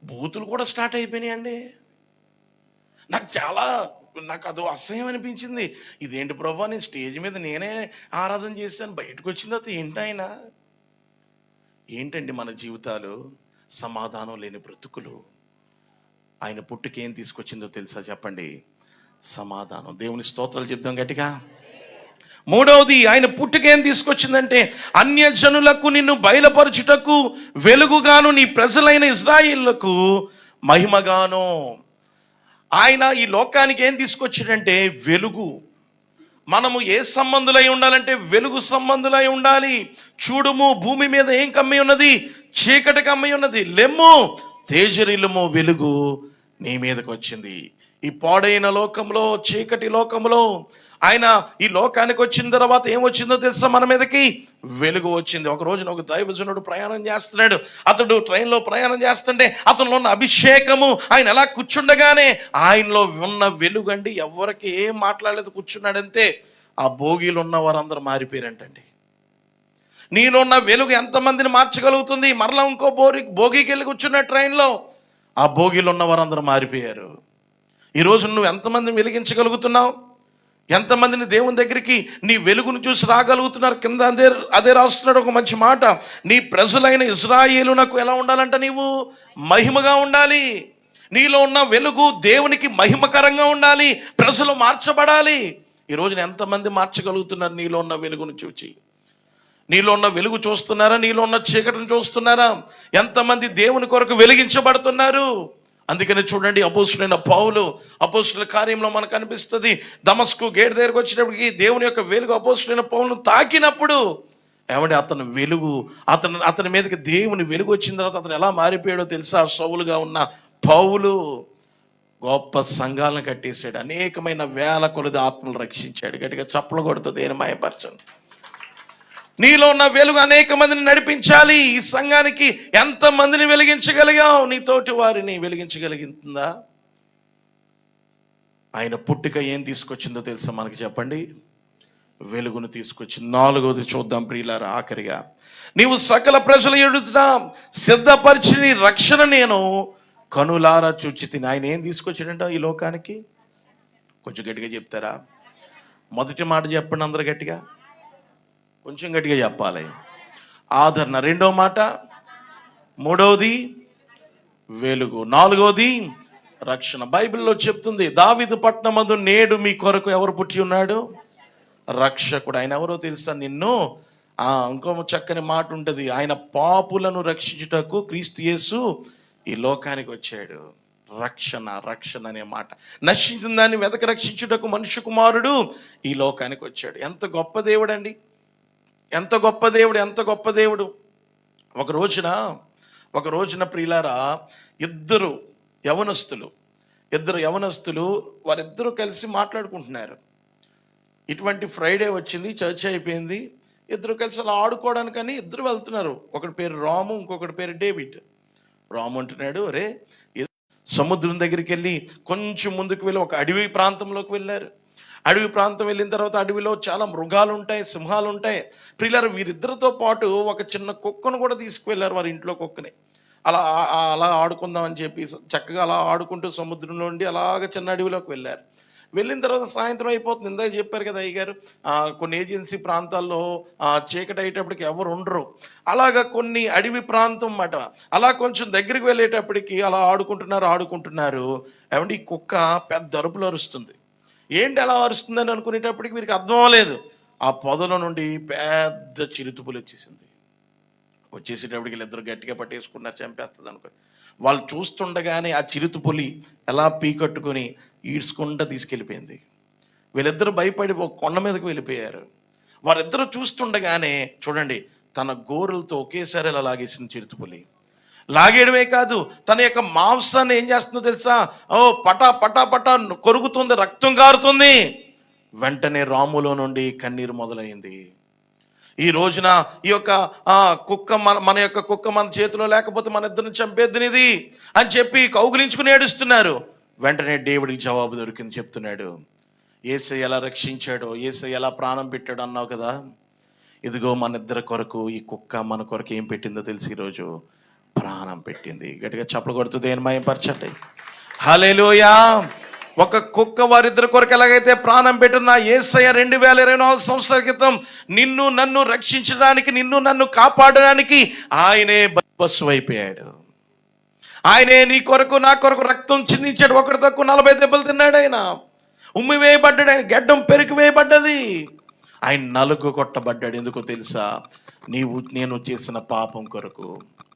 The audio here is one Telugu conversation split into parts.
బూతులు కూడా స్టార్ట్ అయిపోయినాయండి. నాకు అదో అసహ్యం అనిపించింది. ఇదేంటి ప్రభా, నేను స్టేజ్ మీద నేనే ఆరాధన చేశాను, బయటకు వచ్చిన తర్వాత ఏంటండి మన జీవితాలు? సమాధానం లేని బ్రతుకులు. ఆయన పుట్టుక ఏం తీసుకొచ్చిందో తెలుసా చెప్పండి? సమాధానం. దేవుని స్తోత్రాలు చెప్దాం గట్టిగా. మూడవది, ఆయన పుట్టుక ఏం తీసుకొచ్చిందంటే అన్యజనులకు నిన్ను బయలుపరచుటకు వెలుగుగాను, నీ ప్రజలైన ఇజ్రాయిళ్లకు మహిమగాను. ఆయన ఈ లోకానికి ఏం తీసుకొచ్చాడంటే వెలుగు. మనము ఏ సంబంధులై ఉండాలంటే వెలుగు సంబంధులై ఉండాలి. చూడుము, భూమి మీద ఏం కమ్మి ఉన్నది? చీకటి కమ్మి ఉన్నది. లెమ్ము, తేజరిల్లుము, వెలుగు నీ మీదకి వచ్చింది. ఈ పాడైన లోకంలో, చీకటి లోకంలో ఆయన ఈ లోకానికి వచ్చిన తర్వాత ఏమొచ్చిందో తెలుసా? మన మీదకి వెలుగు వచ్చింది. ఒక రోజున ఒక దైవజనుడు ప్రయాణం చేస్తున్నాడు. అతడు ట్రైన్లో ప్రయాణం చేస్తుంటే అతనిలో ఉన్న అభిషేకము, ఆయన ఎలా కూర్చుండగానే ఆయనలో ఉన్న వెలుగు అండి, ఎవరికి ఏం మాట్లాడలేదు, కూర్చున్నాడంతే. ఆ భోగిలు ఉన్న వారందరూ మారిపోయారంటండి. నీలో ఉన్న వెలుగు ఎంతమందిని మార్చగలుగుతుంది? మరలా ఇంకో భోగికి వెళ్ళి కూర్చున్న ట్రైన్లో ఆ భోగిలు ఉన్న వారందరూ మారిపోయారు. ఈరోజు నువ్వు ఎంతమందిని వెలిగించగలుగుతున్నావు? ఎంతమందిని దేవుని దగ్గరికి నీ వెలుగును చూసి రాగలుగుతున్నారు? కింద అదే రాస్తున్నాడు ఒక మంచి మాట. నీ ప్రజలైన ఇశ్రాయేలునకు ఎలా ఉండాలంట? నీవు మహిమగా ఉండాలి. నీలో ఉన్న వెలుగు దేవునికి మహిమకరంగా ఉండాలి. ప్రజలు మార్చబడాలి. ఈ రోజున ఎంతమంది మార్చగలుగుతున్నారు నీలో ఉన్న వెలుగును చూచి? నీలో ఉన్న వెలుగు చూస్తున్నారా? నీలో ఉన్న చీకటిని చూస్తున్నారా? ఎంతమంది దేవుని కొరకు వెలిగించబడుతున్నారు? అందుకని చూడండి, అపోస్తులైన పౌలు అపోస్తుల కార్యంలో మనకు అనిపిస్తుంది, దమస్కు గేట్ దగ్గరకు వచ్చినప్పటికీ దేవుని యొక్క వెలుగు అపోస్తులైన పౌలును తాకినప్పుడు ఏమంటే అతను వెలుగు, అతని మీదకి దేవుని వెలుగు వచ్చిన తర్వాత అతను ఎలా మారిపోయాడో తెలుసా? సౌలుగా ఉన్న పౌలు గొప్ప సంఘాలను కట్టేశాడు. అనేకమైన వేల కొలది ఆత్మలు రక్షించాడు. గట్టిగా చప్పలు కొడుతుంది దేని మాయపరచను. నీలో ఉన్న వెలుగు అనేక మందిని నడిపించాలి. ఈ సంఘానికి ఎంతమందిని వెలిగించగలిగావు? నీ తోటి వారిని వెలిగించగలిగిందా? ఆయన పుట్టుక ఏం తీసుకొచ్చిందో తెలుసా మనకి? చెప్పండి. వెలుగును తీసుకొచ్చింది. నాలుగవది చూద్దాం ప్రియులారా, ఆఖరిగా. నీవు సకల ప్రజల ఎదుట సిద్ధపరిచిన రక్షణ నేను కనులారా చూచి తిని. ఆయన ఏం తీసుకొచ్చాడంట ఈ లోకానికి? కొంచెం గట్టిగా చెప్తారా? మొదటి మాట చెప్పండి అందరు గట్టిగా, కొంచెం గట్టిగా చెప్పాలి. ఆదరణ. రెండో మాట. మూడవది వెలుగు. నాలుగవది రక్షణ. బైబిల్లో చెప్తుంది, దావీదు పట్టణమందు నేడు మీ కొరకు ఎవరు పుట్టి ఉన్నాడు? రక్షకుడు. ఆయన ఎవరో తెలుసా? నిన్ను ఇంకో చక్కని మాట ఉంటుంది, ఆయన పాపులను రక్షించుటకు క్రీస్తు యేసు ఈ లోకానికి వచ్చాడు. రక్షణ అనే మాట. నశించిన దాన్ని వెతక రక్షించుటకు మనుష్య కుమారుడు ఈ లోకానికి వచ్చాడు. ఎంత గొప్ప దేవుడు అండి! ఎంత గొప్ప దేవుడు! ఎంత గొప్ప దేవుడు! ఒక రోజున ప్రియులారా, ఇద్దరు యవనస్తులు వారిద్దరూ కలిసి మాట్లాడుకుంటున్నారు. ఇటువంటి ఫ్రైడే వచ్చింది, చర్చ్ అయిపోయింది, ఇద్దరు కలిసి అలా ఆడుకోవడానికని ఇద్దరు వెళ్తున్నారు. ఒకటి పేరు రాము, ఇంకొకటి పేరు డేవిడ్. రాము అంటున్నాడు, అరే సముద్రం దగ్గరికి వెళ్ళి కొంచెం ముందుకు వెళ్ళి ఒక అడవి ప్రాంతంలోకి వెళ్ళారు. అడవి ప్రాంతం వెళ్ళిన తర్వాత అడవిలో చాలా మృగాలు ఉంటాయి, సింహాలు ఉంటాయి. ప్రియులారా, వీరిద్దరితో పాటు ఒక చిన్న కుక్కను కూడా తీసుకువెళ్ళారు, వారి ఇంట్లో కుక్కని. అలా ఆడుకుందామని చెప్పి చక్కగా అలా ఆడుకుంటూ సముద్రంలో ఉండి అలాగ చిన్న అడవిలోకి వెళ్ళారు. వెళ్ళిన తర్వాత సాయంత్రం అయిపోతుంది. ఇందాక చెప్పారు కదా అయ్యగారు, కొన్ని ఏజెన్సీ ప్రాంతాల్లో చీకటి అయ్యేటప్పటికి ఎవరు ఉండరు. అలాగా కొన్ని అడవి ప్రాంతం అన్నమాట. అలా కొంచెం దగ్గరికి వెళ్ళేటప్పటికి అలా ఆడుకుంటున్నారు. ఏమంటే ఈ కుక్క పెద్ద అరుపులు అరుస్తుంది. ఏంటి అలా అరుస్తుందని అనుకునేటప్పటికి వీరికి అర్థం అవ్వలేదు. ఆ పొదల నుండి పెద్ద చిరుతుపులు వచ్చేసేటప్పటికి వీళ్ళిద్దరు గట్టిగా పట్టేసుకున్నారు, చంపేస్తుంది అనుకో. వాళ్ళు చూస్తుండగానే ఆ చిరుతుపులి ఎలా పీకట్టుకొని ఈడ్చుకుంటూ తీసుకెళ్ళిపోయింది. వీళ్ళిద్దరూ భయపడి ఒక కొండ మీదకి వెళ్ళిపోయారు. వారిద్దరూ చూస్తుండగానే చూడండి, తన గోరులతో ఒకేసారి అలా లాగేసింది చిరుతుపులి. లాగేయడమే కాదు, తన యొక్క మాంసాన్ని ఏం చేస్తుందో తెలుసా? పటా పటా పటా కొరుకుతుంది, రక్తం కారుతుంది. వెంటనే రాములో నుండి కన్నీరు మొదలైంది. ఈ రోజున ఈ యొక్క కుక్క మన యొక్క కుక్క మన చేతిలో లేకపోతే మన ఇద్దరిని చంపేద్దినిది అని చెప్పి కౌగిలించుకుని ఏడుస్తున్నారు. వెంటనే దేవుడికి జవాబు దొరికింది. చెప్తున్నాడు, యేసయ్య ఎలా రక్షించాడో, యేసయ్య ఎలా ప్రాణం పెట్టాడు అన్నావు కదా, ఇదిగో మన ఇద్దరి కొరకు ఈ కుక్క మన కొరకు ఏం పెట్టిందో తెలిసి ఈరోజు ప్రాణం పెట్టింది. గట్టిగా చప్పలు కొడుతూ దేని మహిమపరచండి. హల్లెలూయా. ఒక కుక్క వారిద్దరి కొరకు ఎలాగైతే ప్రాణం పెట్టిన యేసయ్య 2024 సంవత్సరాల క్రితం నిన్ను నన్ను రక్షించడానికి, నిన్ను నన్ను కాపాడడానికి ఆయనే బస్సు అయిపోయాడు. ఆయనే నీ కొరకు నా కొరకు రక్తం చిందించాడు. ఒకటి తక్కువ 40 దెబ్బలు తిన్నాడు. ఆయన ఉమ్మి వేయబడ్డాడు. ఆయన గడ్డం పెరికి వేయబడ్డది. ఆయన నలుగు కొట్టబడ్డాడు. ఎందుకో తెలుసా? నేను చేసిన పాపం కొరకు.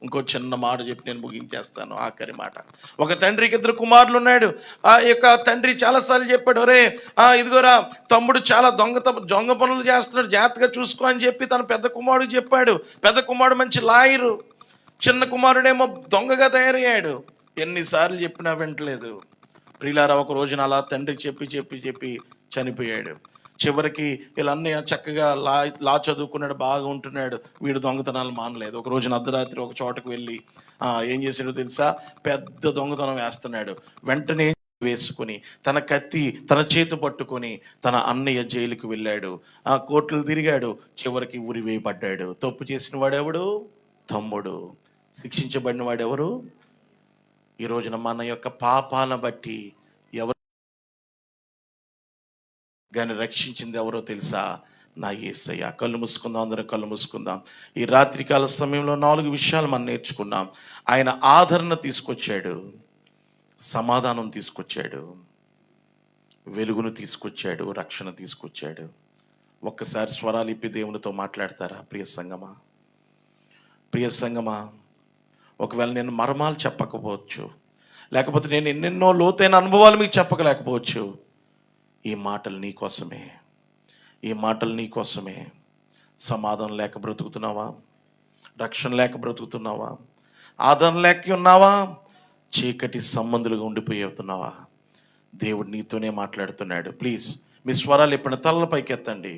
ఇంకో చిన్న మాట చెప్పి నేను ముగించేస్తాను, ఆఖరి మాట. ఒక తండ్రికి 2 కుమారులు ఉన్నాడు. ఆ యొక్క తండ్రి చాలాసార్లు చెప్పాడు, ఒరే ఇదిగోరా తమ్ముడు చాలా దొంగ పనులు చేస్తున్నాడు, జాగ్రత్తగా చూసుకో అని చెప్పి తన పెద్ద కుమారుడు చెప్పాడు. పెద్ద కుమారుడు మంచి లాయరు, చిన్న కుమారుడేమో దొంగగా తయారయ్యాడు. ఎన్నిసార్లు చెప్పినా వింటలేదు. ప్రియులారా, ఒక రోజున అలా తండ్రి చెప్పి చనిపోయాడు. చివరికి వీళ్ళన్నయ్య చక్కగా లా చదువుకున్నాడు, బాగా ఉంటున్నాడు. వీడు దొంగతనాలు మానలేదు. ఒక రోజున అర్ధరాత్రి ఒక చోటకు వెళ్ళి ఏం చేశాడో తెలుసా? పెద్ద దొంగతనం వేస్తున్నాడు. వెంటనే వేసుకుని తన కత్తి తన చేతి పట్టుకొని తన అన్నయ్య జైలుకి వెళ్ళాడు. ఆ కోర్టులు తిరిగాడు. చివరికి ఉరి వేయబడ్డాడు. తప్పు చేసిన వాడెవడు? తమ్ముడు. శిక్షించబడిన వాడెవరు? ఈ రోజున మన యొక్క పాపాలను బట్టి ఎవరు కానీ రక్షించింది ఎవరో తెలుసా? నా యేసయ్య. కళ్ళు మూసుకుందాం, అందరం కళ్ళు మూసుకుందాం. ఈ రాత్రికాల సమయంలో 4 విషయాలు మనం నేర్చుకున్నాం. ఆయన ఆదరణ తీసుకొచ్చాడు, సమాధానం తీసుకొచ్చాడు, వెలుగును తీసుకొచ్చాడు, రక్షణ తీసుకొచ్చాడు. ఒక్కసారి స్వరాలు ఇప్పి దేవునితో మాట్లాడతారా? ప్రియ సంగమా, ఒకవేళ నేను మర్మాలు చెప్పకపోవచ్చు, లేకపోతే నేను ఎన్నెన్నో లోతైన అనుభవాలు మీకు చెప్పకలేకపోవచ్చు. ఈ మాటలు నీకోసమే. సమాధానం లేక బ్రతుకుతున్నావా? రక్షణ లేక బ్రతుకుతున్నావా? ఆదరణ లేక ఉన్నావా? చీకటి సంబంధులుగా ఉండిపోతున్నావా? దేవుడు నీతోనే మాట్లాడుతున్నాడు. ప్లీజ్ మీ స్వరాలు ఎప్పుడైనా తలల పైకి ఎత్తండి.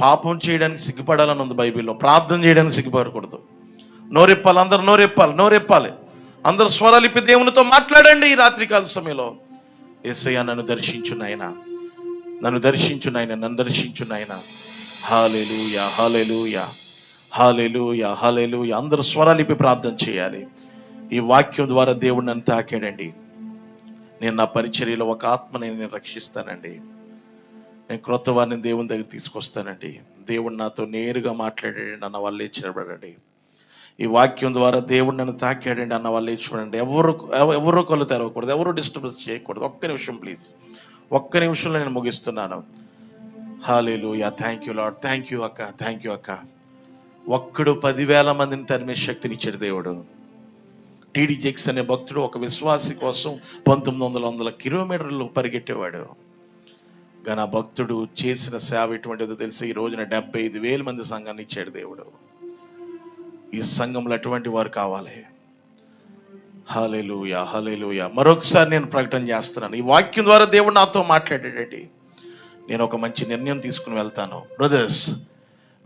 పాపం చేయడానికి సిగ్గుపడాలని ఉంది బైబిల్లో. ప్రార్థన చేయడానికి సిగ్గుపడకూడదు. నోరెప్పాలి, అందరూ నోరెప్పాలి. అందరూ స్వరాలు ఇప్పి దేవునితో మాట్లాడండి. ఈ రాత్రికాల సమయంలో యేసయ్య నన్ను దర్శించు నాయనా, నన్ను దర్శించు నాయనా. హల్లెలూయా, హల్లెలూయా, హల్లెలూయా, హల్లెలూయా. అందరూ స్వరాలు ఇప్పి ప్రార్థన చేయాలి. ఈ వాక్యం ద్వారా దేవుడు నన్ను తాకాడండి. నేను నా పరిచర్యలో ఒక ఆత్మని నేను రక్షిస్తానండి. నేను క్రొత్త వారిని దేవుని దగ్గర తీసుకొస్తానండి. దేవుడు నాతో నేరుగా మాట్లాడాడు అన్న వాళ్ళు లేచినబడండి. ఈ వాక్యం ద్వారా దేవుడు నన్ను తాకాడండి అన్న వాళ్ళు లేచిపడండి. ఎవరు కళ్ళు తెరవకూడదు, ఎవరు డిస్టర్బెన్స్ చేయకూడదు. ఒక్క నిమిషం ప్లీజ్, ఒక్క నిమిషంలో నేను ముగిస్తున్నాను. Hallelujah. Thank you Lord. Thank you అక్క. ఒక్కడు 10,000 మందిని తరిమే శక్తినిచ్చాడు దేవుడు. టీడీ జెక్స్ అనే భక్తుడు ఒక విశ్వాసి కోసం 1900 కిలోమీటర్లు పరిగెట్టేవాడు. కానీ ఆ భక్తుడు చేసిన సేవ ఎటువంటిదో తెలిసి ఈ రోజున 75,000 మంది సంఘాన్ని ఇచ్చాడు దేవుడు. ఈ సంఘంలో అటువంటి వారు కావాలి. హల్లెలూయా, హల్లెలూయా. మరొకసారి నేను ప్రకటన చేస్తున్నాను. ఈ వాక్యం ద్వారా దేవుడు నాతో మాట్లాడాడండి. నేను ఒక మంచి నిర్ణయం తీసుకుని వెళ్తాను. బ్రదర్స్,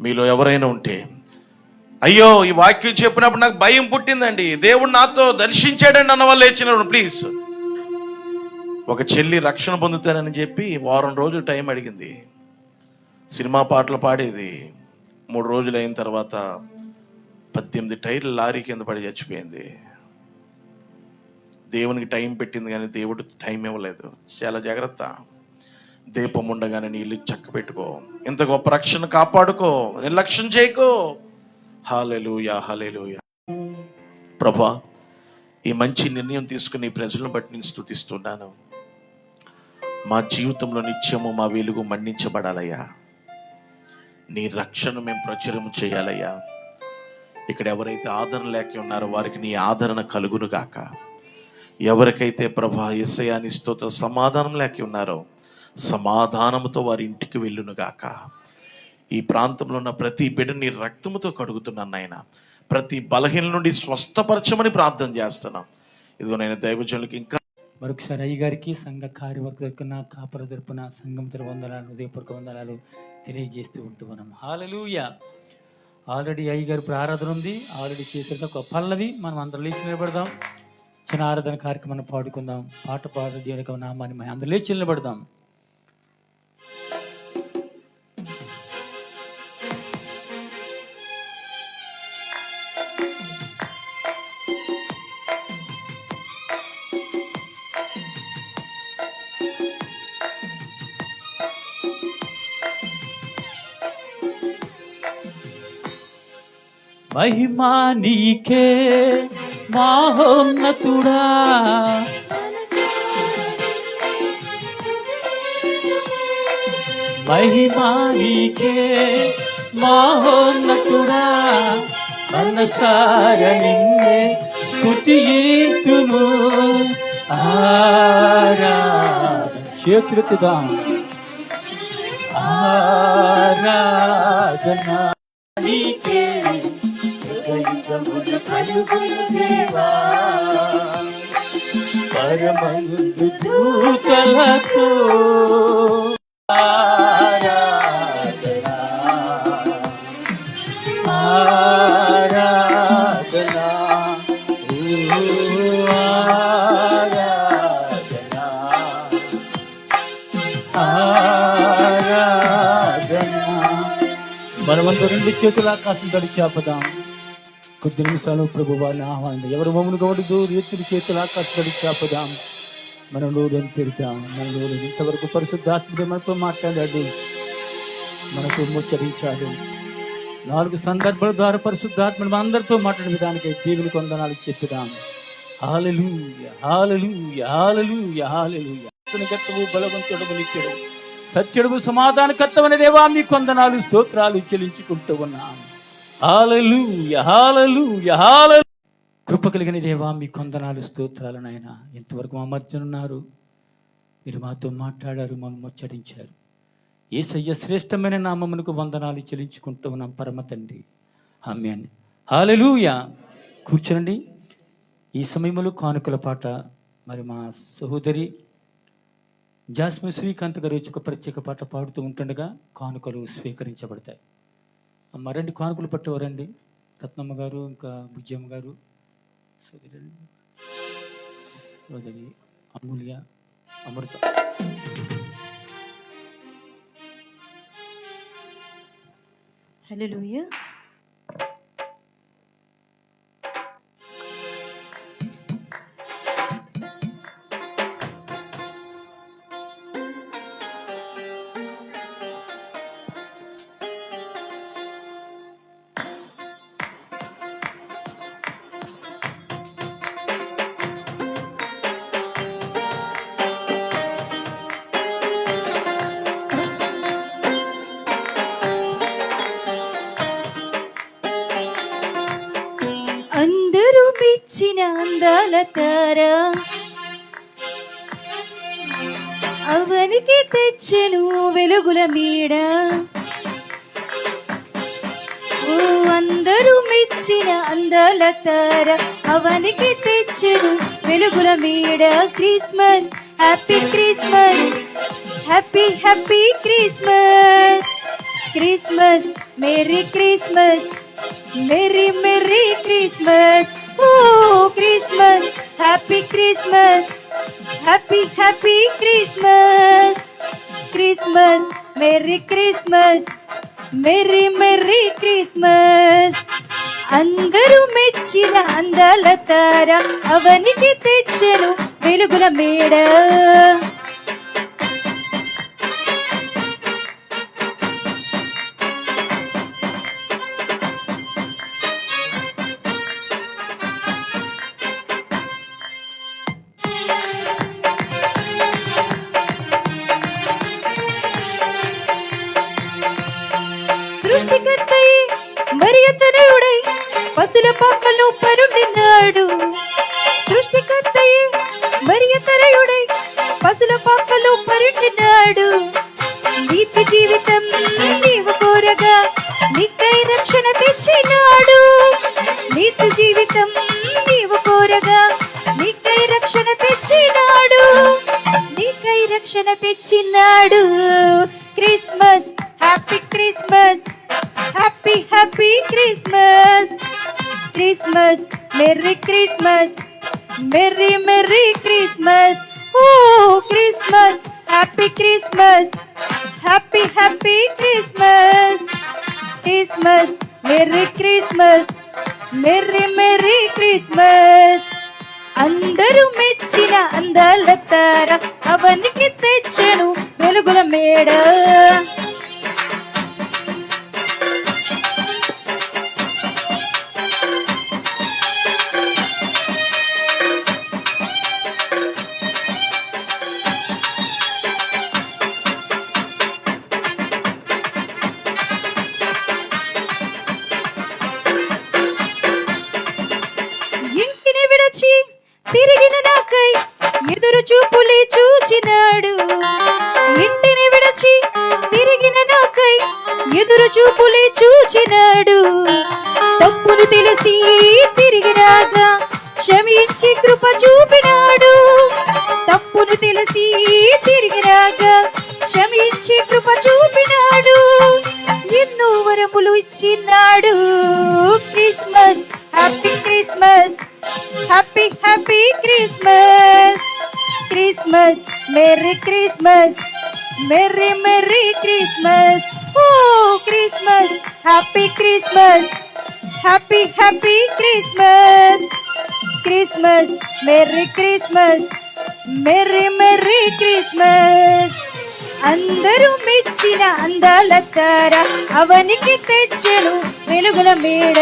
మీలో ఎవరైనా ఉంటే, అయ్యో ఈ వాక్యం చెప్పినప్పుడు నాకు భయం పుట్టిందండి, దేవుడు నాతో దర్శించాడండి అన్న వాళ్ళు లేచినప్పుడు ప్లీజ్. ఒక చెల్లి రక్షణ పొందుతానని చెప్పి 1 వారం రోజులు టైం అడిగింది. సినిమా పాటలు పాడేది. 3 రోజులు అయిన తర్వాత 18 టైర్లు లారీ కింద పడి చచ్చిపోయింది. దేవునికి టైం పెట్టింది కానీ దేవుడు టైం ఇవ్వలేదు. చాలా జాగ్రత్త. దీపం ఉండగానే నీ ఇల్లు చక్క పెట్టుకో. ఇంత గొప్ప రక్షణ కాపాడుకో, నిర్లక్ష్యం చేయకో. హల్లెలూయా, హల్లెలూయా. ప్రభా, ఈ మంచి నిర్ణయం తీసుకుని ప్రజలను బట్టి నేను స్తుతిస్తున్నాను. మా జీవితంలో నిత్యము మా వెలుగు మండించబడాలయ్యా. నీ రక్షణ మేము ప్రచురం చేయాలయ్యా. ఇక్కడ ఎవరైతే ఆదరణ లేక ఉన్నారో వారికి నీ ఆదరణ కలుగును గాక. ఎవరికైతే ప్రభా యేసయ్యా నీ స్తోత్ర సమాధానం లేక ఉన్నారో సమాధానంతో వారి ఇంటికి వెళ్ళును గాక. ఈ ప్రాంతంలో ఉన్న ప్రతి బిడ్డని నీ రక్తముతో కడుగుతున్నాను నాయన. ప్రతి బలహీన నుండి స్వస్థపరచమని ప్రార్థన చేస్తున్నాం. ఇదిగో నేను దైవజనులకి ఇంకా మరొకసారి అయ్యగారికి సంఘ కార్యవర్గ కాపర తరపున సంఘం తరపు వందనాలు, హృదయపూర్వక వందనాలు తెలియజేస్తూ ఉంటూ మనం హల్లెలూయా. ఆల్రెడీ అయ్యగారు ఇప్పుడు ఆరాధన ఉంది, ఆల్రెడీ చేసిన ఒక పల్లవి మనం అందరం లేచి నిలబడదాం. చిన్న ఆరాధన కార్యక్రమాన్ని పాడుకుందాం. పాట పాడు దేవుని యొక్క నామాన్ని మనం అందరం లేచి నిలబడదాం. మహిమా నీకే మహోన్నతుడా, మహిమా నీకే మహోన్నతుడా, మనసార నిన్నే స్తుతింతును. చేతులుగా ఆరాధన నీకే యుగయుగమున కలుగును దేవా, పరమందు దూతలతో ఆరాధన ఆరాధన మనమంతా రెండు చేతుల ఆకాశం తడిచి ఆపదాం. కొద్ది నిమిషాలు ప్రభు వారిని ఆహ్వానం. ఎవరు మమ్మల్ని గౌడుతూ ఎత్తుడి చేతుల ఆకాశం తడిచి ఆపదాం. మనం లోని పెడతాం. మన లోని ఇంతవరకు పరిశుద్ధాత్ముడు మనతో మాట్లాడాడు, మనతో ముచ్చరించాడు. 4 సందర్భాల ద్వారా పరిశుద్ధాత్ముడు మన అందరితో మాట్లాడిన విధానికి దేవుని వందనాలు చెప్పుదాం. హల్లెలూయా హల్లెలూయా హల్లెలూయా హల్లెలూయా. కర్తవు బలవంతుడు నిత్యుడు సత్యుడు సమాధానకర్తవైన దేవా మీకు వందనాలు స్తోత్రాలు చెల్లించుకుంటూ ఉన్నాం. హల్లెలూయా హల్లెలూయా హల్లెలూయా. కృప కలిగిన దేవా మీకు వందనాలు స్తోత్రాలు నాయన. ఇంతవరకు మా మధ్య ఉన్నారు, మీరు మాతో మాట్లాడారు, మమ్మల్ని ముచ్చరించారు. యేసయ్య శ్రేష్టమైన నామమునకు వందనాలు చెల్లించుకుంటూ ఉన్నాం పరమ తండ్రి. ఆమేన్. హల్లెలూయా. కూర్చోండి. ఈ సమయంలో కానుకల పాట మరి మా సహోదరి జాస్మిన్ శ్రీకాంత్ గారు ఒక ప్రత్యేక పాట పాడుతూ ఉంటుండగా కానుకలు స్వీకరించబడతాయి. మరండి కానుకలు పట్టేవారండి. రత్నమ్మ గారు, ఇంకా బుజ్జమ్మ గారు, సోదరి అమూల్య, అమృత. హల్లెలూయా. అందరూ మెచ్చిన అందాల తార అవనికి తెచ్చెను వెలుగుల మీడ. ఓ అందరూ మెచ్చిన అందాల తార అవనికి తెచ్చెను వెలుగుల మీడ. Christmas happy Christmas happy happy Christmas. Christmas merry Christmas merry merry Christmas. ఓ Christmas happy Christmas happy happy Christmas. Christmas merry Christmas merry merry Christmas. అందరూ మెచ్చిన అందాల తార అవనికి తెచ్చెను వెలుగుల మేడ. సృష్టికర్తయే మరియతనయుడై పసుల పాకలో పరుండినాడు. సృష్టికర్తయే మరియతనయుడై పసుల పాకలో పరుండినాడు. నీతి జీవితం నీవు కోరగా నీకై రక్షణ తెచ్చినాడు. నీతి జీవితం నీవు కోరగా నీకై రక్షణ తెచ్చినాడు. నీకై రక్షణ తెచ్చినాడు. Christmas happy Christmas happy happy Christmas. Christmas merry Christmas merry merry Christmas. ఓ Christmas happy Christmas happy happy Christmas. Christmas merry Christmas merry merry Christmas. అందరూ మెచ్చిన అందాల తార అవనికి తెచ్చెను వెలుగుల మేడ. విడచి తిరిగిన నాకై ఎదురు చూపులే చూచినాడు. ఇంటిని విడచి తిరిగిన నాకై ఎదురు చూపులే చూచినాడు. తప్పును తెలిసి తిరిగి రాగా క్షమించి కృప చూపినాడు. తప్పును తెలిసి తిరిగి రాగా క్షమించి కృప చూపినాడు. ఎన్నో వరములు ఇచ్చినాడు. Christmas happy Christmas, happy happy Christmas. Christmas merry Christmas, merry merry Christmas. ఓ Christmas happy Christmas, happy happy Christmas. Christmas merry Christmas, merry merry Christmas. అందరూ మెచ్చిన అందాల తార అవనికి తెచ్చెను వెలుగుల మేడ.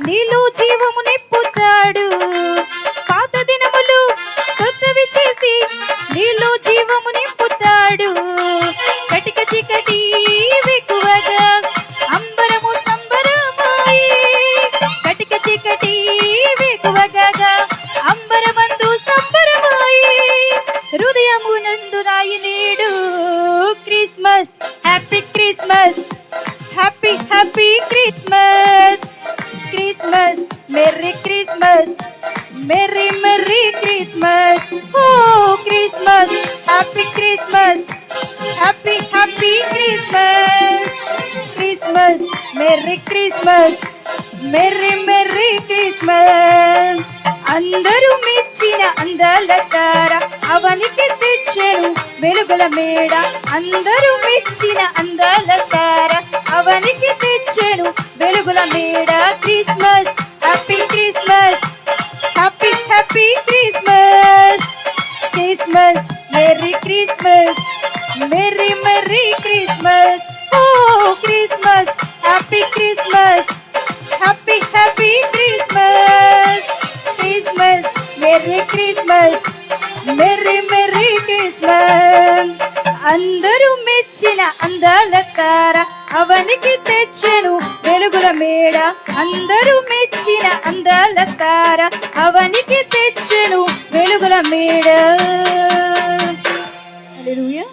నీలో జీవము నింపుతాడు. పాత దినములు కొత్తవి చేసి నీలో జీవము నింపుతాడు. కటిక చీకటి వెక్కువగా అంబరము సంబరమాయి. కటిక చీకటి వెక్కువగా అంబరమందు సంబరమాయి. హృదయమునందు రాయి నేడు Christmas happy Christmas, happy happy Christmas. Christmas merry Christmas, merry merry Christmas. ఓ Christmas happy Christmas, happy happy Christmas. Christmas merry Christmas, merry merry Christmas. అందరూ మెచ్చిన అందాల తార అవనికి తెచ్చెను వెలుగుల మేడ. అందరూ మెచ్చిన అందాల తార అవనికి తెచ్చెను వెలుగుల మేడ. Christmas happy Christmas, happy happy Christmas. Christmas merry Christmas, merry merry Christmas. ఓ Christmas happy Christmas, happy happy Christmas. Christmas merry Christmas, merry merry Christmas. అందరూ మెచ్చిన అందాల తార అవనికి తెచ్చెను వెలుగుల మేడ. అందరూ మెచ్చిన అందాల తార అవనికి తెచ్చెను వెలుగుల మేడ. హల్లెలూయా.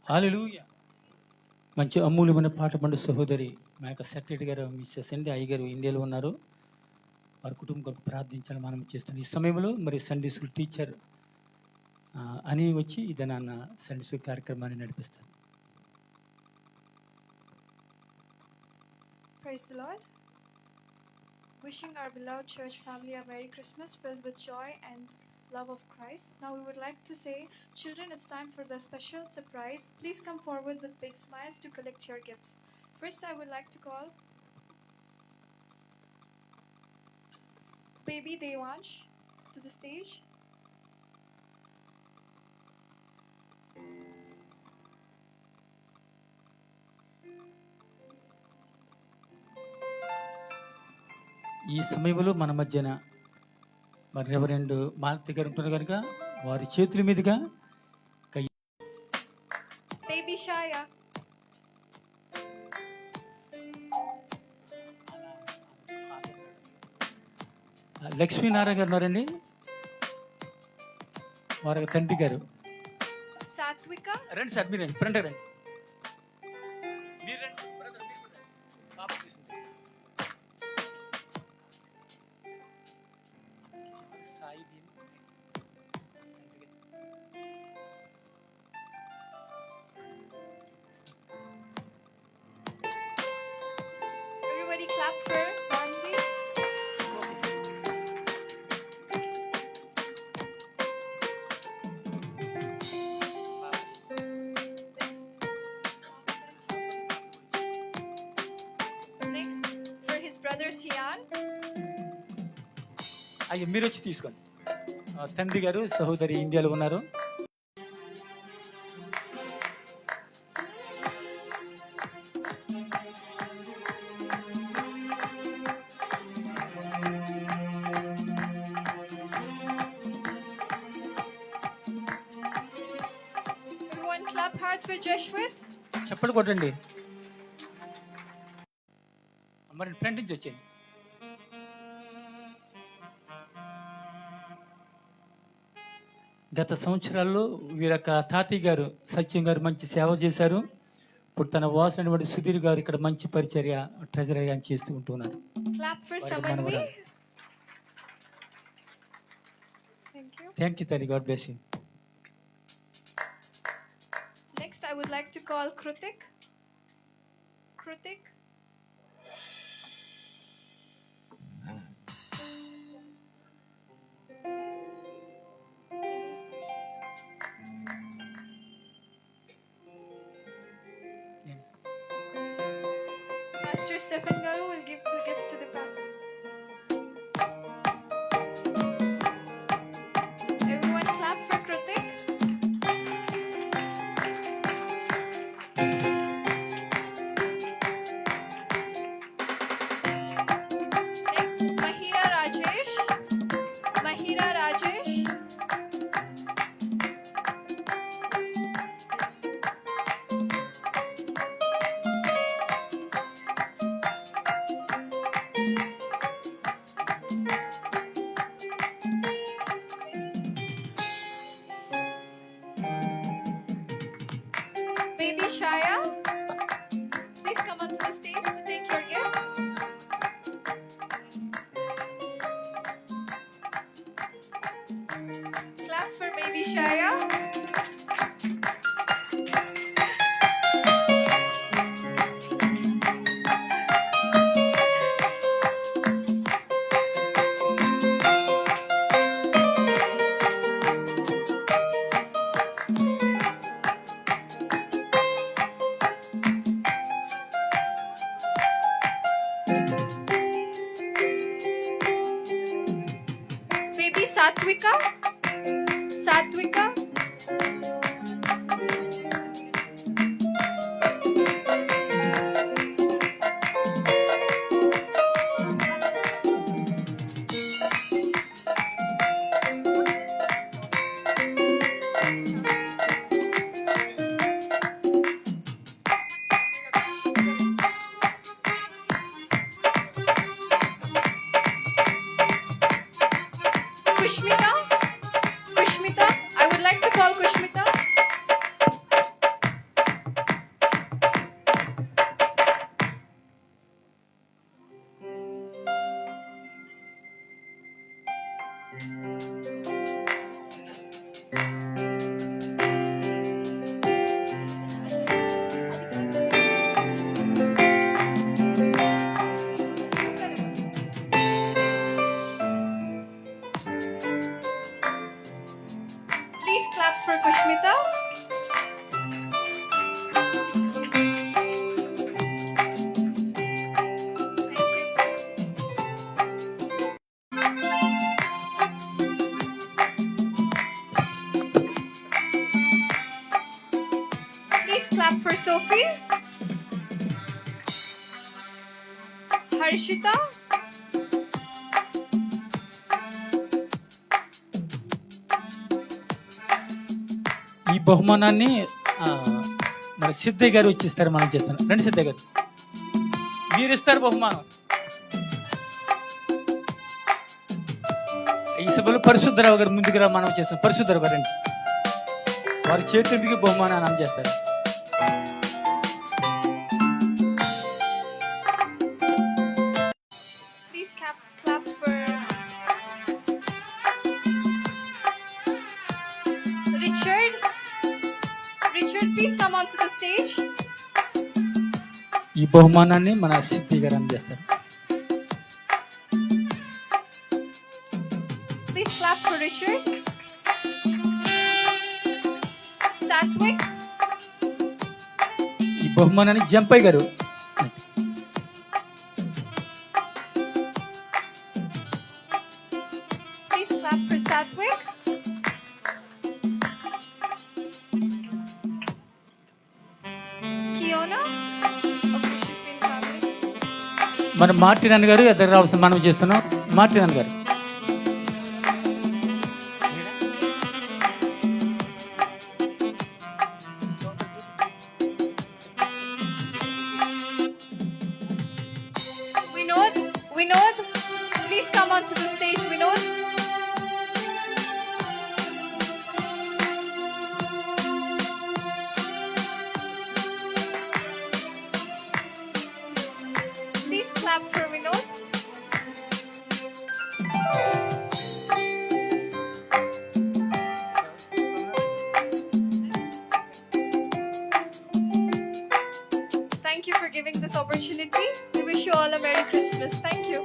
హల్లెలూయా. మంచి అమూల్యమైన పాట పండు సహోదరి మా యొక్క సెక్రటరీ గారు మిస్సెస్ అండి అయ్యగారు ఇండియాలో ఉన్నారు. వారి కుటుంబం కొరకు ప్రార్థించాలని మనం చేస్తున్నాం. ఈ సమయంలో మరి సండే స్కూల్ టీచర్ అని వచ్చి ఇది నాన్న సండే స్కూల్ కార్యక్రమాన్ని నడిపిస్తారు. Praise the Lord. Wishing our beloved church family a Merry Christmas filled with joy and love of Christ. Now we would like to say, children, it's time for the special surprise. Please come forward with big smiles to collect your gifts. First, I would like to call baby Devansh to the stage. ఈ సమయంలో మన మధ్యన మరి రెవరెండ్ మాలతి గారు ఉంటున్నారు కనుక వారి చేతుల మీదుగా Baby Shaya. లక్ష్మీనారాయణ గారు ఉన్నారండి, వారి తండ్రి గారు. Satvika. రండి సార్, మీరు రండి, ఫ్రంట్ రండి. మీరు రండి, బ్రదర్, మీరు రండి. పాప తీసుకుంది. సాయి దీని Everybody clap for Banvi. Brother Sian. అయ్యో మీరు వచ్చి తీసుకోండి. తండ్రి గారు సహోదరి ఇండియాలో ఉన్నారు. Everyone clap hard for Jeshwit. చప్పట్లు కొట్టండి. మరి ఫ్రంట్ నుంచి వచ్చేయండి. గత సంవత్సరాల్లో వీరొక తాతయ్య గారు సత్యం గారు మంచి సేవ చేశారు. ఇప్పుడు తన వాసనటువంటి సుధీర్ గారు ఇక్కడ మంచి పరిచర్య ట్రెజరీగా చేస్తూ ఉంటున్నారు. Clap for Samanvi. Thank you. Thank you తల్లి, God bless you. Next, I would like to call Krutik. Krutik. Pastor Stephen Garu will give the gift to the brother. Everyone clap for Krutik. Next, Mahira Rajesh. Mahira Rajesh. Baby Shaya, please come onto the stage to take your gift. Clap for baby Shaya. Baby Satvika. Satvika. Kushmita. Kushmita. I would like to call Kushmita. Please clap for Kushmita. Please clap for Sophie. Harshita. ఈ బహుమానాన్ని మన సిద్ధయ్య గారు వచ్చి ఇస్తారు. మనం చేస్తాం. రండి సిద్ధయ్య గారు, మీరు ఇస్తారు బహుమానం. ఈ సభలో పరిశుద్ధరావు గారు ముందుకు రా, మనం చేస్తాం. పరిశుద్ధరావు గారు రండి, వారి చేతులకి బహుమానాన్ని అందజేస్తారు. Please clap for Richard. Richard, please come onto the stage. ఈ బహుమానాన్ని మన సిద్ధయ్య గారు అందజేస్తారు. Please clap for Richard. Satvik. ఈ బహుమానాన్ని జంపయ్య గారు. మరి మార్టిన్ అన్న గారు ఎదురు రావాల్సిన మనం చేస్తున్నాం. మార్టిన్ అన్న గారు. Vinod, please come onto the stage, Vinod. Please clap for Vinod. Thank you for giving this opportunity. We wish you all a Merry Christmas. Thank you.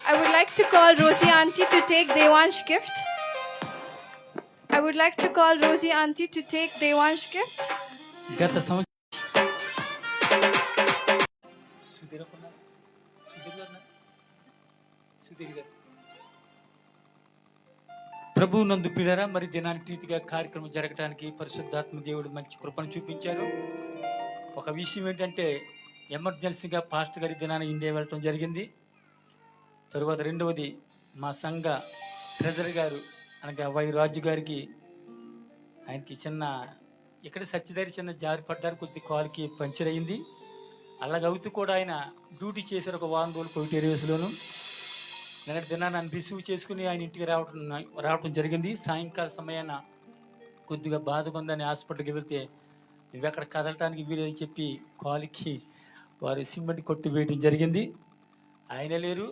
I would like to call Rosie Auntie to take Devansh gift. I would like to call Rosie Auntie to take Devansh gift. గత సంవత్సరం ప్రభు నందు పిల్లరా, మరి దినానికి రీతిగా కార్యక్రమం జరగడానికి పరిశుద్ధాత్మ దేవుడు మంచి కృపను చూపించారు. ఒక విషయం ఏంటంటే, ఎమర్జెన్సీగా పాస్టర్ గారి దినాన్ని ఇండియా వెళ్ళటం జరిగింది. తరువాత రెండవది, మా సంఘ ట్రెజరర్ గారు అనగా వై రాజు గారికి, ఆయనకి చిన్న ఇక్కడ సత్యదారి చిన్న జారి పడ్డారు, కొద్ది కాలుకి పంచర్ అయింది. అలాగవుతూ కూడా ఆయన డ్యూటీ చేశారు ఒక వారం రోజులు కోవిడ్ ఏరియాస్లోను. నిన్నటి దినాన్ని ఆయన రిసీవ్ చేసుకుని ఆయన ఇంటికి రావటం జరిగింది. సాయంకాల సమయాన కొద్దిగా బాధగా ఉందని హాస్పిటల్కి వెళ్తే, ఇవి అక్కడ కదలటానికి వీరని చెప్పి కాలుకి వారు సిమెంట్ కొట్టి వేయడం జరిగింది. ఆయన లేరు,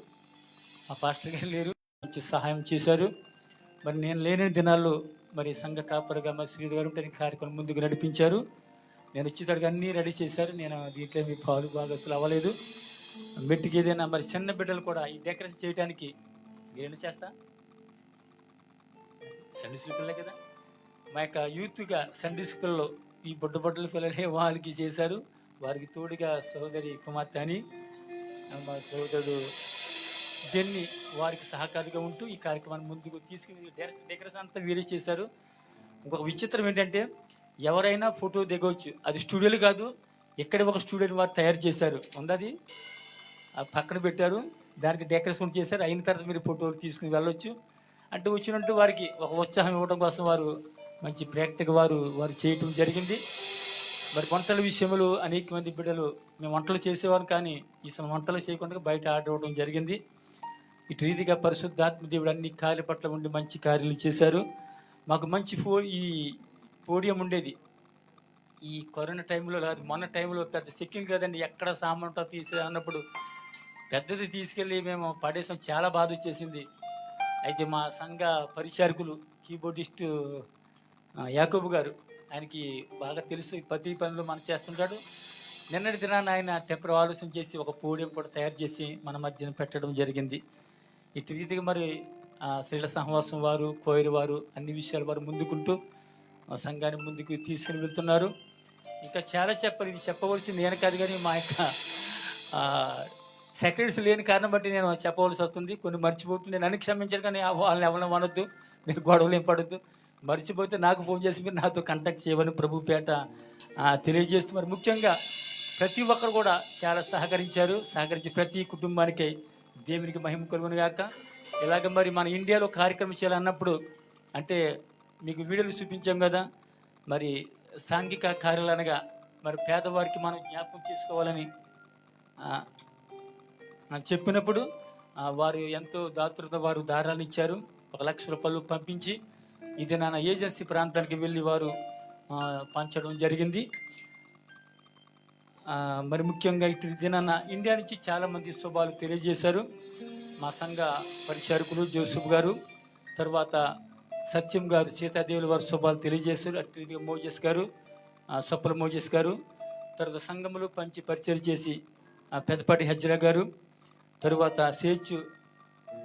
మా పాస్టర్ గారు లేరు, మంచి సహాయం చేశారు. మరి నేను లేని దినాల్లో మరి సంఘ కాపరిగా మరి శ్రీధర్ గారు ఉంటే కార్యక్రమం ముందుకు నడిపించారు. నేను వచ్చేసరికి అన్నీ రెడీ చేశారు. నేను దీంట్లో మీ పాలు భాగస్తులు అవ్వలేదు. మెట్టుకి ఏదైనా మరి చిన్న బిడ్డలు కూడా ఈ డెకరేషన్ చేయడానికి నేను చేస్తా. సండే స్కూల్ పిల్లలే కదా, మా యొక్క యూత్గా సండే స్కూల్లో ఈ బొడ్డల పిల్లలే వాళ్ళకి చేశారు. వారికి తోడుగా సోదరి కుమార్తె అని మా సోదరుడు జెన్ని వారికి సహకారిగా ఉంటూ ఈ కార్యక్రమాన్ని ముందుకు తీసుకుని డెకరేషన్ అంతా వీరే చేశారు. ఇంకొక విచిత్రం ఏంటంటే, ఎవరైనా ఫోటో దిగవచ్చు, అది స్టూడియోలు కాదు, ఎక్కడ ఒక స్టూడియోని వారు తయారు చేశారు. ఉన్నది పక్కన పెట్టారు, దానికి డెకరేషన్ చేశారు. అయిన తర్వాత మీరు ఫోటోలు తీసుకుని వెళ్ళొచ్చు. అంటే వచ్చినట్టు వారికి ఒక ఉత్సాహం ఇవ్వడం కోసం వారు మంచి ప్రాక్టికల్ వారు చేయటం జరిగింది. మరి వంటల విషయంలో అనేక మంది బిడ్డలు మేము వంటలు చేసేవారు, కానీ ఈ వంటలు చేయకుండా బయట ఆర్డర్ ఇవ్వడం జరిగింది. ఇటు రీతిగా పరిశుద్ధాత్మ దేవుడు అన్ని కార్యాల పట్ల ఉండి మంచి కార్యాలు చేశారు. మాకు మంచి ఈ పోడియం ఉండేది. ఈ కరోనా టైంలో కాదు, మొన్న టైంలో పెద్ద సెక్కింగ్ కదండి, ఎక్కడ సామాన్తో తీసే అన్నప్పుడు పెద్దది తీసుకెళ్ళి మేము పడేసాం. చాలా బాధ వచ్చేసింది. అయితే మా సంఘ పరిచారకులు కీబోర్డిస్టు యాకోబు గారు, ఆయనకి బాగా తెలుసు, ప్రతి పనులు మనం చేస్తుంటాడు. నిన్నటి దినాన్ని ఆయన టెంపర్ ఆలోచన చేసి ఒక పోడియం కూడా తయారు చేసి మన మధ్యన పెట్టడం జరిగింది. ఇటు రీతిగా మరి శ్రీల సహవాసం వారు, కోయిరు వారు అన్ని విషయాలు వారు ముందుకుంటూ సంఘాన్ని ముందుకు తీసుకుని వెళ్తున్నారు. ఇంకా చాలా చెప్పాలి, ఇది చెప్పవలసింది నేను కాదు, కానీ మా యొక్క సెక్రటరీస్ లేని కారణం బట్టి నేను చెప్పవలసి వస్తుంది. కొన్ని మర్చిపోతుంది, నేను అన్ని క్షమించాను, కానీ వాళ్ళని ఎవరిని అనొద్దు, మీరు గొడవలు ఏం పడద్దు. మర్చిపోతే నాకు ఫోన్ చేసి మీరు నాతో కాంటాక్ట్ చేయమని ప్రభుపేట తెలియజేస్తూ, మరి ముఖ్యంగా ప్రతి ఒక్కరు కూడా చాలా సహకరించి ప్రతి కుటుంబానికి దేవునికి మహిమ కలుగును గాక. ఇలాగ మరి మన ఇండియాలో కార్యక్రమం చేయాలన్నప్పుడు, అంటే మీకు వీడియోలు చూపించాం కదా, మరి సాంఘిక కార్యాలు అనగా మరి పేదవారికి మనం జ్ఞాపకం చేసుకోవాలని చెప్పినప్పుడు వారు ఎంతో దాతృత వారు దారాలు ఇచ్చారు. 1,00,000 రూపాయలు పంపించి ఇది నా ఏజెన్సీ ప్రాంతానికి వెళ్ళి వారు పంచడం జరిగింది. మరి ముఖ్యంగా ఇటు దినాన ఇండియా నుంచి చాలామంది శుభాలు తెలియజేశారు. మా సంఘ పరిచారకులు జోసఫ్ గారు, తర్వాత సత్యం గారు, సీతాదేవుల వారు శుభాలు తెలియజేశారు. అటు మోజెస్ గారు, సొప్పల మోజెస్ గారు, తర్వాత సంఘములు పరిచయం చేసి పెద్దపాటి హజ్రా గారు, తరువాత సేచు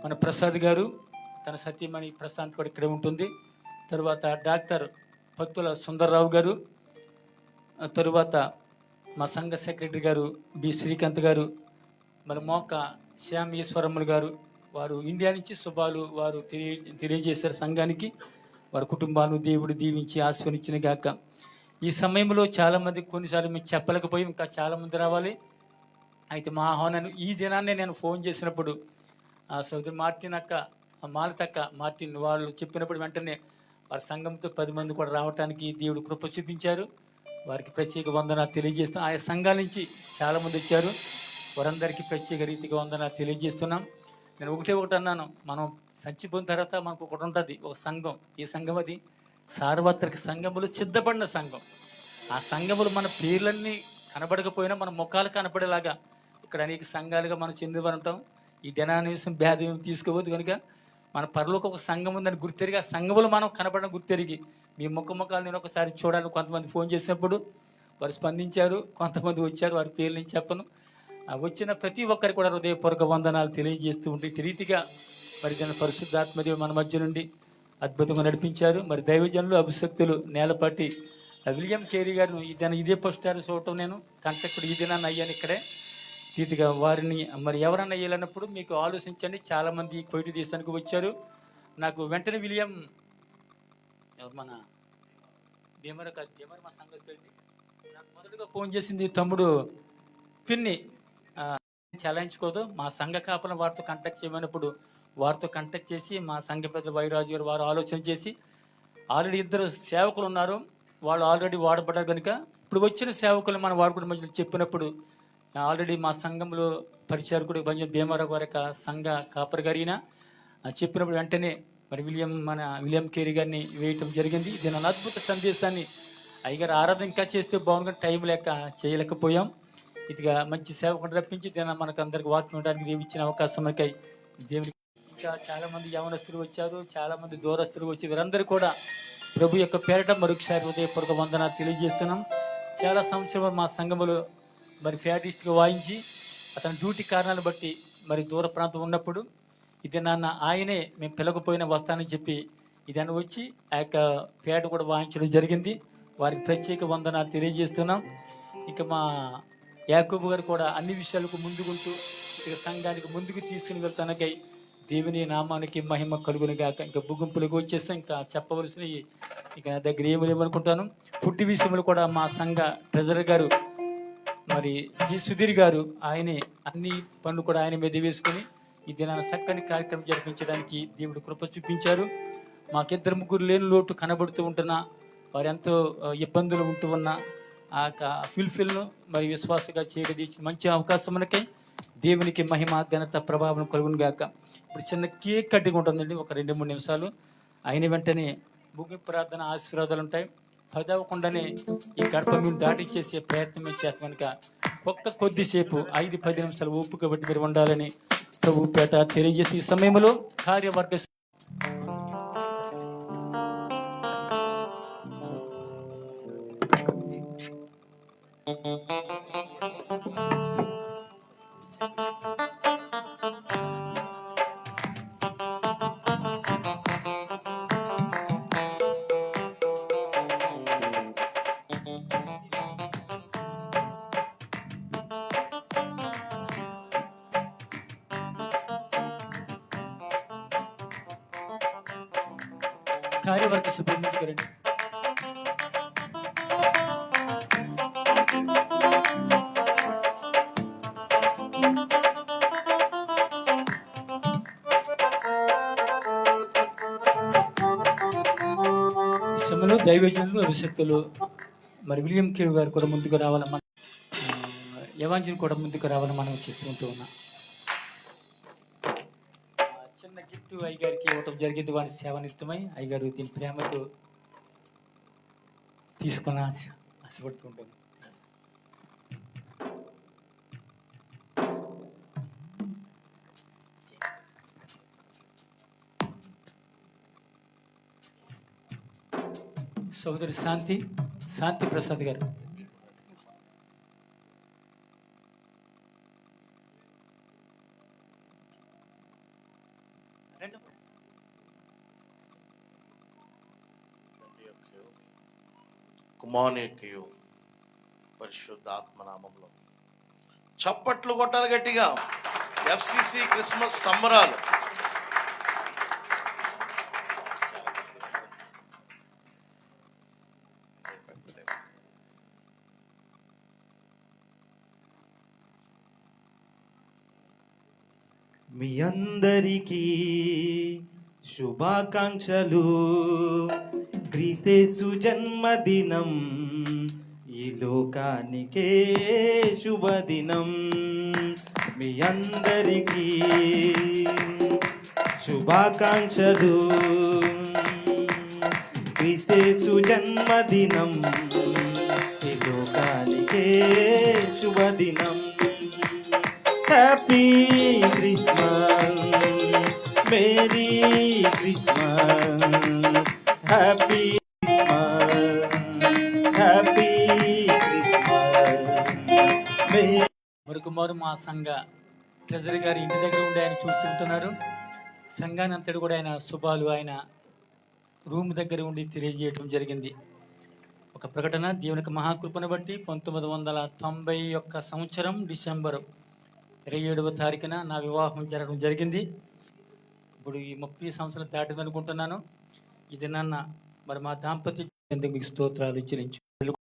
మన ప్రసాద్ గారు, తన సతీమణి ప్రశాంత్ కూడా ఇక్కడే ఉంటుంది. తరువాత డాక్టర్ పత్తుల సుందర్రావు గారు, తరువాత మా సంఘ సెక్రటరీ గారు బి శ్రీకాంత్ గారు, మరి మోక శ్యామ్ ఈశ్వరమ్మలు గారు, వారు ఇండియా నుంచి శుభాలు వారు తెలియజేశారు సంఘానికి. వారి కుటుంబాలను దేవుడు దీవించి ఆశీర్వదించిన గాక. ఈ సమయంలో చాలామంది కొన్నిసార్లు మీకు చెప్పలేకపోయి ఇంకా చాలామంది రావాలి. అయితే మా ఆహ్వానాన్ని ఈ దినాన్నే నేను ఫోన్ చేసినప్పుడు సోదరి మార్టిన్ అక్క, మాలతక్క మార్టిన్ వాళ్ళు చెప్పినప్పుడు వెంటనే వారి సంఘంతో 10 మంది కూడా రావడానికి దేవుడు కృప చూపించారు. వారికి ప్రత్యేక వందనాలు తెలియజేస్తాం. ఆయా సంఘాల నుంచి చాలామంది వచ్చారు. వారందరికీ ప్రత్యేక రీతిగా వందనాలు తెలియజేస్తున్నాం. నేను ఒకటి అన్నాను, మనం చచ్చిపోయిన తర్వాత మనకు ఒకటి ఉంటుంది, ఒక సంఘం. ఈ సంఘం అది సార్వత్రిక సంఘములు, సిద్ధపడిన సంఘం. ఆ సంఘములు మన పేర్లన్నీ కనబడకపోయినా మన ముఖాలు కనపడేలాగా ఇక్కడ అనేక సంఘాలుగా మనం చెందిన ఉంటాం. ఈ డెనానిమిషన్ భేదం తీసుకోవద్దు. కనుక మన పరలోక ఒక సంఘం ఉందని గుర్తెరిగి, ఆ సంఘములు మనం కనపడిన గుర్తెరిగి మీ ముఖాలు నేను ఒకసారి చూడాలని కొంతమంది ఫోన్ చేసినప్పుడు వారు స్పందించారు. కొంతమంది వచ్చారు, వారి పేర్లు నేను చెప్పను. వచ్చిన ప్రతి ఒక్కరికి కూడా హృదయపూర్వక వందనాలు తెలియజేస్తూ ఉంటే ఇటు రీతిగా మరి దాని పరిశుద్ధాత్మదేవుడు మన మధ్య నుండి అద్భుతంగా నడిపించారు. మరి దైవజనులు అభిషక్తులు నేలపాటి విలియం కేరీ గారిని ఇదే ఫస్ట్ టైం చూడటం, నేను కంటకుడు ఈ దినాన్ని అయ్యాను ఇక్కడే. రీతిగా వారిని మరి ఎవరన్నా వెళ్ళినప్పుడు మీకు ఆలోచించండి. చాలామంది కోయిటి దేశానికి వచ్చారు. నాకు వెంటనే విలియం మన భీమర మా సంఘస్థుడి నాకు మొదటిగా ఫోన్ చేసింది తమ్ముడు పిన్ని. చలాయించుకోదు, మా సంఘ కాపలను వారితో కాంటాక్ట్ చేయమన్నప్పుడు వారితో కాంటాక్ట్ చేసి మా సంఘ పెద్దలు వైరాజు గారు వారు ఆలోచన చేసి ఆల్రెడీ 2 సేవకులు ఉన్నారు, వాళ్ళు ఆల్రెడీ వాడబడ్డారు. కనుక ఇప్పుడు వచ్చిన సేవకులు మనం వాడుకునే మధ్యలో చెప్పినప్పుడు ఆల్రెడీ మా సంఘంలో పరిచారకుడు భీమారావు గారి సంఘ కాపరి గారిన చెప్పినప్పుడు వెంటనే మరి విలియం కేరీ గారిని వేయటం జరిగింది. దీని అద్భుత సందేశాన్ని అయ్యగారు ఆరాధన ఇంకా చేస్తే బాగుంది, టైం లేక చేయలేకపోయాం. ఇదిగా మంచి సేవకుడు రప్పించి దీని మనకు అందరికి వాక్యం ఉండడానికి దేవుడు ఇచ్చిన అవకాశంకై దేవునికి. ఇంకా చాలామంది యవనస్తులు వచ్చారు, చాలామంది దూరస్తులు వచ్చి వీరందరూ కూడా ప్రభు యొక్క పేరట మరొకసారి హృదయపూర్వక వందనాలు తెలియజేస్తున్నాం. చాలా సంవత్సరం మా సంఘములో మరి ఫ్యాటిస్ట్గా వాయించి అతని డ్యూటీ కారణాలను బట్టి మరి దూర ప్రాంతం ఉన్నప్పుడు ఇది నాన్న ఆయనే మేము పిలకపోయినా వస్తానని చెప్పి ఇదని వచ్చి ఆ యొక్క పేట కూడా వాయించడం జరిగింది. వారికి ప్రత్యేక వందనాలు తెలియజేస్తున్నాం. ఇక మా యాకోబు గారు కూడా అన్ని విషయాలకు ముందుకుంటూ ఇక సంఘానికి ముందుకు తీసుకుని వెళ్తానకై దేవుని నామానికి మహిమ కలుగుని గాక. ఇంకా ముగింపులకు వచ్చేస్తాం. ఇంకా చెప్పవలసిన ఇక దగ్గర ఏమనుకుంటాను. పుట్టి విషయంలో కూడా మా సంఘ ట్రెజరర్ గారు మరి జి సుధీర్ గారు ఆయనే అన్ని పనులు కూడా ఆయన మీద వేసుకొని ఈ దినాన చక్కని కార్యక్రమం జరిపించడానికి దేవుడు కృప చూపించారు. మాకిద్దరు ముగ్గురు లేని లోటు కనబడుతూ ఉంటున్నా, వారు ఎంతో ఇబ్బందులు ఉంటూ ఉన్న ఆ ఫుల్ఫిల్ను మరి విశ్వాసగా చేయడం మంచి అవకాశం మనకై దేవునికి మహిమ ఘనత ప్రభావం కలుగును గాక. ఇప్పుడు చిన్న కేక్ కట్టింగ్ ఉంటుందండి, ఒక 2-3 నిమిషాలు. అయిన వెంటనే ముగింపు ప్రార్థన ఆశీర్వాదాలు ఉంటాయి. పదవకుండానే ఈ గడప మీరు దాటించేసే ప్రయత్నం చేస్తాం. కనుక కొద్దిసేపు 5-10 నిమిషాలు ఓపిక బట్టి మీరు ఉండాలని ప్రభు పేట తెలియజేసి ఈ సమయంలో కార్యవర్గ సభ్యులు ముందుకు రండి. సమయంలో దైవజనులు అభిషక్తులు మరి విలియం కేవ్ గారు కూడా ముందుకు రావాలని మనం యవాంజన్ కూడా ముందుకు రావాలని మనం చెప్పుకుంటూ ఉన్నాం. చిన్న గిఫ్ట్ అయ్యగారికి ఇవ్వటం జరిగింది, వారి సేవనిత్తమై అయ్యగారు దీని ప్రేమతో తీసుకుని ఆశపడుతూ ఉంటాం. సోదరి శాంతి ప్రసాద్ గారు. కుమారునికియు పరిశుద్ధాత్మ నామంలో చప్పట్లు కొట్టాలి గట్టిగా. ఎఫ్సిసి క్రిస్మస్ సంబరాలు. మీ అందరికీ శుభాకాంక్షలు. క్రీస్తేసు జన్మదినం ఈ లోకానికే శుభదినం. మీ అందరికీ శుభాకాంక్షలు. క్రీస్తేసు జన్మదినం ఈ లోకానికే శుభదినం. Happy Christmas, merry Christmas, happy Christmas, happy Christmas. మరొకమారు మా సంఘ ట్రెజరీ గారి ఇంటి దగ్గర ఉండి ఆయన చూస్తుంటున్నారు. సంఘాన్ని అంతటి కూడా ఆయన శుభాలు ఆయన రూమ్ దగ్గర ఉండి తెలియజేయటం జరిగింది. ఒక ప్రకటన, దేవునికి మహాకృపను బట్టి 1991 సంవత్సరం డిసెంబర్ 27వ తారీఖున నా వివాహం జరగడం జరిగింది. ఇప్పుడు ఈ 30 సంవత్సరాలు దాటింది అనుకుంటున్నాను. ఇది నన్న మరి మా దాంపత్య మీకు స్తోత్రాలు చెల్లించు.